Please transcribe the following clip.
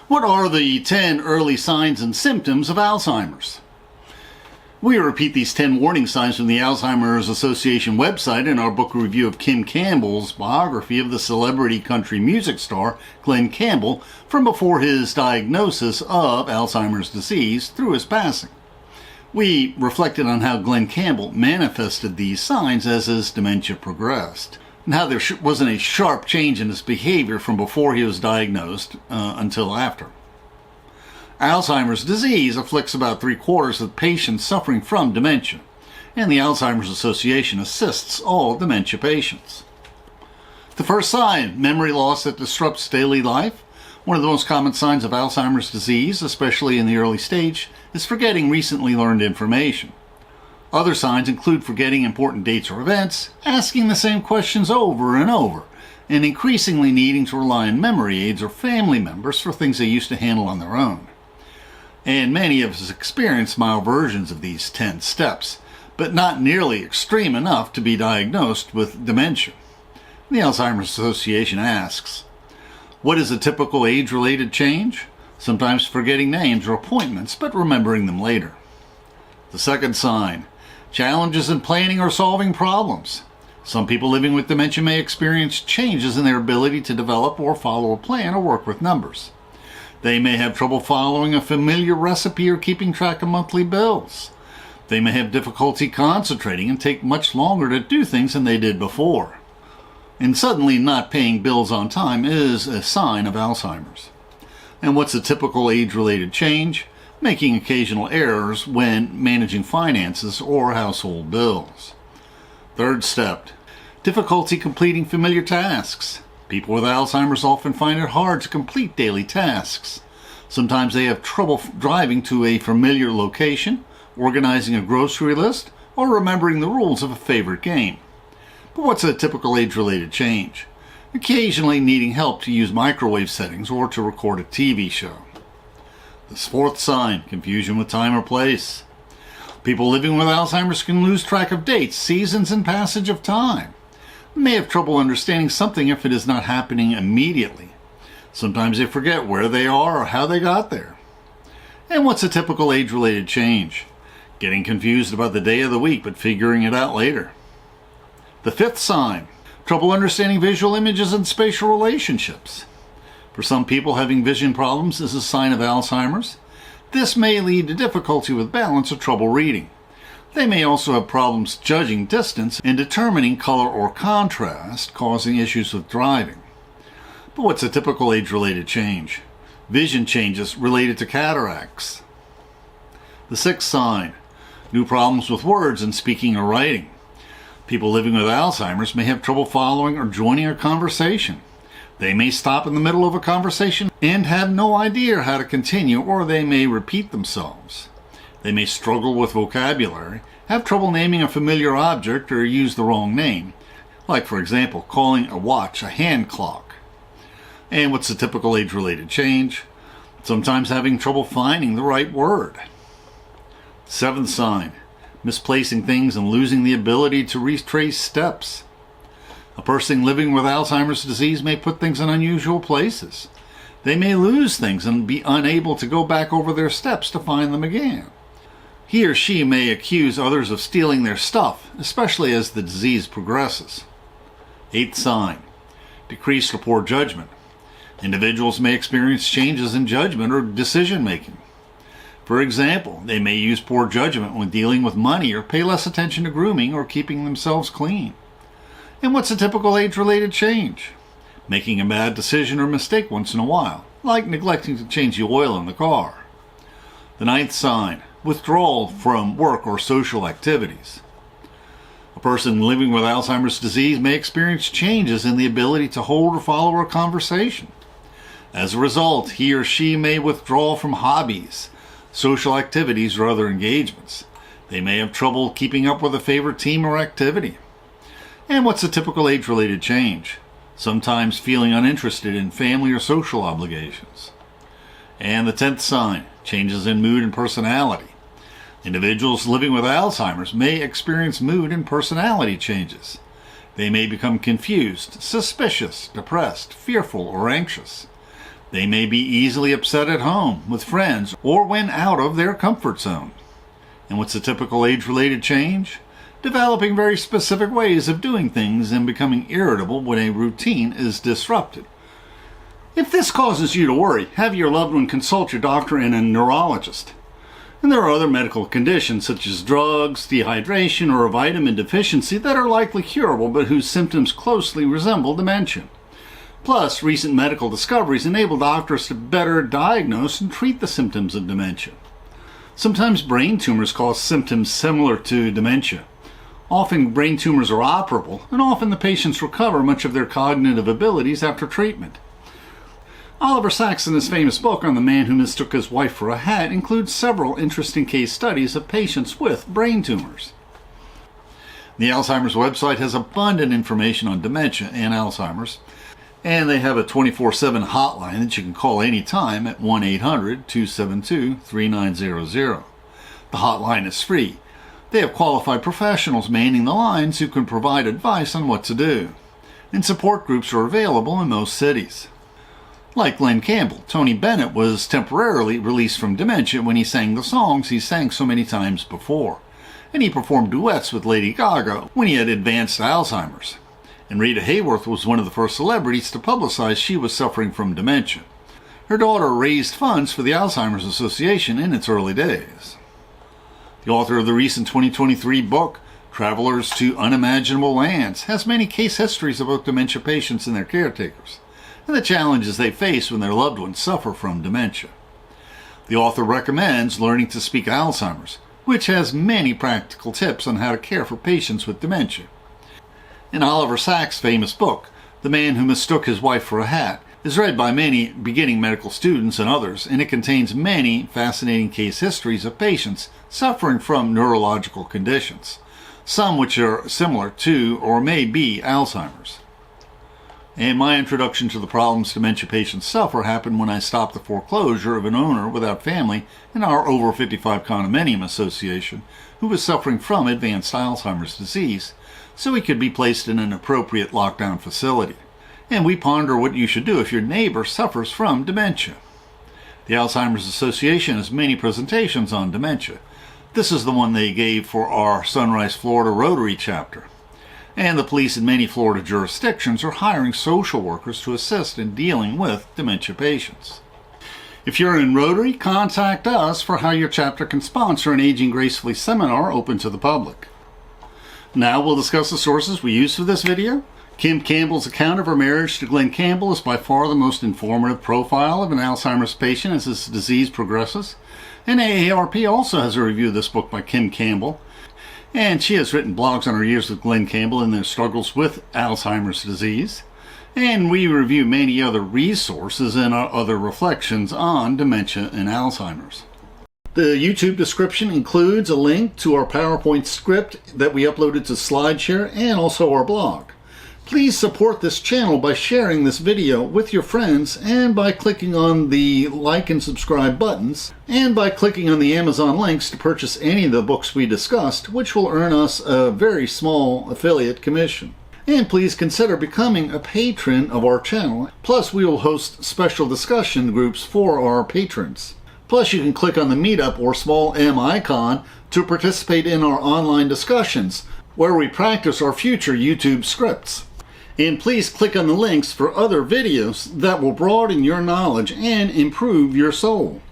What are the 10 early signs and symptoms of Alzheimer's? We repeat these 10 warning signs from the Alzheimer's Association website in our book review of Kim Campbell's biography of the celebrity country music star Glen Campbell from before his diagnosis of Alzheimer's disease through his passing. We reflected on how Glen Campbell manifested these signs as his dementia progressed, and how there wasn't a sharp change in his behavior from before he was diagnosed until after. Alzheimer's disease afflicts about 3/4 of patients suffering from dementia, and the Alzheimer's Association assists all dementia patients. The first sign, memory loss that disrupts daily life. One of the most common signs of Alzheimer's disease, especially in the early stage, is forgetting recently learned information. Other signs include forgetting important dates or events, asking the same questions over and over, and increasingly needing to rely on memory aids or family members for things they used to handle on their own. And many of us experience mild versions of these 10 steps, but not nearly extreme enough to be diagnosed with dementia. The Alzheimer's Association asks, what is a typical age-related change? Sometimes forgetting names or appointments, but remembering them later. The second sign, challenges in planning or solving problems. Some people living with dementia may experience changes in their ability to develop or follow a plan or work with numbers. They may have trouble following a familiar recipe or keeping track of monthly bills. They may have difficulty concentrating and take much longer to do things than they did before. And suddenly not paying bills on time is a sign of Alzheimer's. And what's a typical age-related change? Making occasional errors when managing finances or household bills. Third step, difficulty completing familiar tasks. People with Alzheimer's often find it hard to complete daily tasks. Sometimes they have trouble driving to a familiar location, organizing a grocery list, or remembering the rules of a favorite game. But what's a typical age-related change? Occasionally needing help to use microwave settings or to record a TV show. The fourth sign, confusion with time or place. People living with Alzheimer's can lose track of dates, seasons, and passage of time. They may have trouble understanding something if it is not happening immediately. Sometimes they forget where they are or how they got there. And what's a typical age-related change? Getting confused about the day of the week but figuring it out later. The fifth sign, trouble understanding visual images and spatial relationships. For some people, having vision problems is a sign of Alzheimer's. This may lead to difficulty with balance or trouble reading. They may also have problems judging distance and determining color or contrast, causing issues with driving. But what's a typical age-related change? Vision changes related to cataracts. The sixth sign, new problems with words and speaking or writing. People living with Alzheimer's may have trouble following or joining a conversation. They may stop in the middle of a conversation and have no idea how to continue, or they may repeat themselves. They may struggle with vocabulary, have trouble naming a familiar object, or use the wrong name, like, for example, calling a watch a hand clock. And what's a typical age-related change? Sometimes having trouble finding the right word. Seventh sign, misplacing things and losing the ability to retrace steps. A person living with Alzheimer's disease may put things in unusual places. They may lose things and be unable to go back over their steps to find them again. He or she may accuse others of stealing their stuff, especially as the disease progresses. Eighth sign, decreased or poor judgment. Individuals may experience changes in judgment or decision making. For example, they may use poor judgment when dealing with money or pay less attention to grooming or keeping themselves clean. And what's a typical age-related change? Making a bad decision or mistake once in a while, like neglecting to change the oil in the car. The ninth sign, withdrawal from work or social activities. A person living with Alzheimer's disease may experience changes in the ability to hold or follow a conversation. As a result, he or she may withdraw from hobbies, social activities, or other engagements. They may have trouble keeping up with a favorite team or activity. And what's a typical age-related change? Sometimes feeling uninterested in family or social obligations. And the 10th sign, changes in mood and personality. Individuals living with Alzheimer's may experience mood and personality changes. They may become confused, suspicious, depressed, fearful, or anxious. They may be easily upset at home, with friends, or when out of their comfort zone. And what's a typical age-related change? Developing very specific ways of doing things and becoming irritable when a routine is disrupted. If this causes you to worry, have your loved one consult your doctor and a neurologist. And there are other medical conditions such as drugs, dehydration, or a vitamin deficiency that are likely curable but whose symptoms closely resemble dementia. Plus, recent medical discoveries enable doctors to better diagnose and treat the symptoms of dementia. Sometimes brain tumors cause symptoms similar to dementia. Often brain tumors are operable, and often the patients recover much of their cognitive abilities after treatment. Oliver Sacks, in his famous book on the man who mistook his wife for a hat, includes several interesting case studies of patients with brain tumors. The Alzheimer's website has abundant information on dementia and Alzheimer's, and they have a 24/7 hotline that you can call anytime at 1-800-272-3900. The hotline is free. They have qualified professionals manning the lines who can provide advice on what to do. And support groups are available in most cities. Like Glenn Campbell, Tony Bennett was temporarily released from dementia when he sang the songs he sang so many times before. And he performed duets with Lady Gaga when he had advanced Alzheimer's. And Rita Hayworth was one of the first celebrities to publicize she was suffering from dementia. Her daughter raised funds for the Alzheimer's Association in its early days. The author of the recent 2023 book, Travelers to Unimaginable Lands, has many case histories about dementia patients and their caretakers, and the challenges they face when their loved ones suffer from dementia. The author recommends Learning to Speak Alzheimer's, which has many practical tips on how to care for patients with dementia. And Oliver Sacks' famous book, The Man Who Mistook His Wife for a Hat, is read by many beginning medical students and others, and it contains many fascinating case histories of patients suffering from neurological conditions, some which are similar to or may be Alzheimer's. And my introduction to the problems dementia patients suffer happened when I stopped the foreclosure of an owner without family in our over 55 condominium association who was suffering from advanced Alzheimer's disease, so he could be placed in an appropriate lockdown facility. And we ponder what you should do if your neighbor suffers from dementia. The Alzheimer's Association has many presentations on dementia. This is the one they gave for our Sunrise, Florida Rotary chapter. And the police in many Florida jurisdictions are hiring social workers to assist in dealing with dementia patients. If you're in Rotary, contact us for how your chapter can sponsor an Aging Gracefully seminar open to the public. Now we'll discuss the sources we used for this video. Kim Campbell's account of her marriage to Glenn Campbell is by far the most informative profile of an Alzheimer's patient as his disease progresses. And AARP also has a review of this book by Kim Campbell. And she has written blogs on her years with Glenn Campbell and their struggles with Alzheimer's disease. And we review many other resources and our other reflections on dementia and Alzheimer's. The YouTube description includes a link to our PowerPoint script that we uploaded to SlideShare and also our blog. Please support this channel by sharing this video with your friends and by clicking on the like and subscribe buttons and by clicking on the Amazon links to purchase any of the books we discussed, which will earn us a very small affiliate commission. And please consider becoming a patron of our channel. Plus, we will host special discussion groups for our patrons. Plus, you can click on the Meetup or small M icon to participate in our online discussions, where we practice our future YouTube scripts. And please click on the links for other videos that will broaden your knowledge and improve your soul.